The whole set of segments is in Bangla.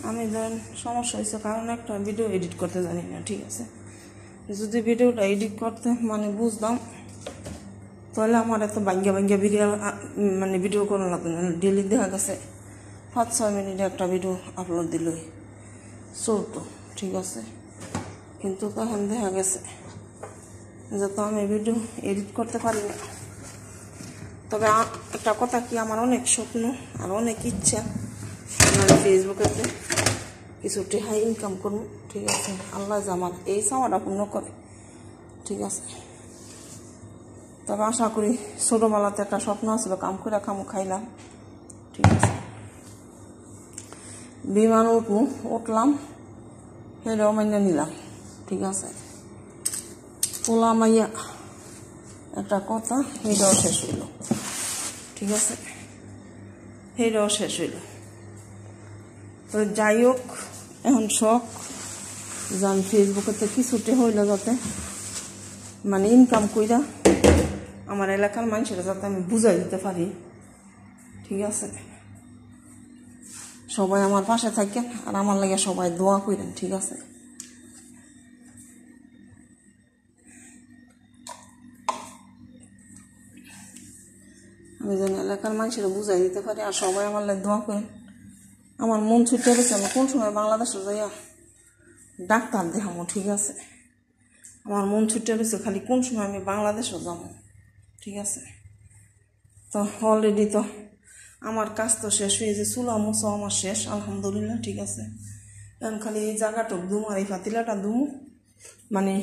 আমি ধরেন সমস্যা হয়েছে কারণ একটা ভিডিও এডিট করতে জানি না, ঠিক আছে। যদি ভিডিওটা এডিট করতে মানে বুঝতাম তাহলে আমার এত ভাঙ্গা ভিডিও মানে ভিডিও করা লাগতো না। ডেলি দেখা গেছে 5-6 মিনিটে একটা ভিডিও আপলোড দিলই চলতো, ঠিক আছে। কিন্তু তখন দেখা গেছে যে তো আমি ভিডিও এডিট করতে পারি না। তবে একটা কথা কি, আমার অনেক স্বপ্ন আর অনেক ইচ্ছা মানে ফেসবুকেতে কিছু টাকা ইনকাম করবো, ঠিক আছে। আল্লাহ যে আমার এই চাওয়াটা পূর্ণ করে, ঠিক আছে। তবে আশা করি ছোটোবেলাতে একটা স্বপ্ন আসছিল, কাম করে খামু খাইলাম, ঠিক আছে। বিমান উঠলাম, সেটাও মাইনে নিলাম, ঠিক আছে। পোলা মাইয়া একটা কথা, সেটাও শেষ হইল, ঠিক আছে। সেটাও শেষ হইল। তো যাই হোক, এখন শখ যান ফেসবুকেতে কিছুতে হইল যাতে মানে ইনকাম কইরা আমার এলাকার মানুষেরা যাতে আমি বুঝাই দিতে পারি, ঠিক আছে। সবাই আমার পাশে থাকেন আর আমার লাগে সবাই দোয়া করেন, ঠিক আছে। আমি যেন এলাকার মানুষেরা বুঝাই দিতে পারি আর সবাই আমার লাগে দোয়া করেন। আমার মন ছুটে গেছে আমি কোন সময় বাংলাদেশে যাইয়া ডাক্তার দেখাবো, ঠিক আছে। আমার মন ছুটে গেছে খালি কোন সময় আমি বাংলাদেশে যাবো, ঠিক আছে। তো অলরেডি তো আমার কাজ তো শেষ হয়েছে, চুলা মোছা আমার শেষ আলহামদুলিল্লাহ, ঠিক আছে। এখন খালি এই জায়গাটুক দুমু আর এই পাতিলাটা দুমু, মানে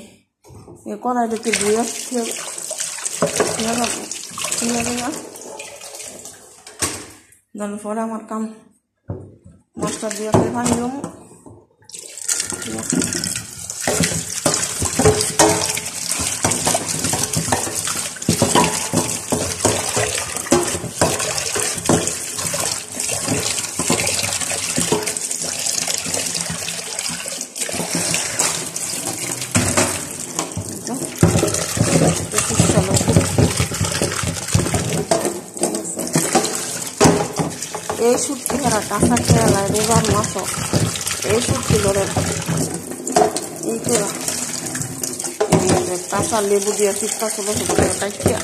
কড়াইটাকে ধুয়ে পরে আমার কাম মশলা দিয়ে পানি জমু, ঠিক আছে। এই শুটকি হারা কাঁচা খেয়ালায় রোজার মাছ, এই শুটকি ধরে এই করে কাঁচা লেবু দিয়ে চিপটা ছোটো ছোটো করে কাটিয়া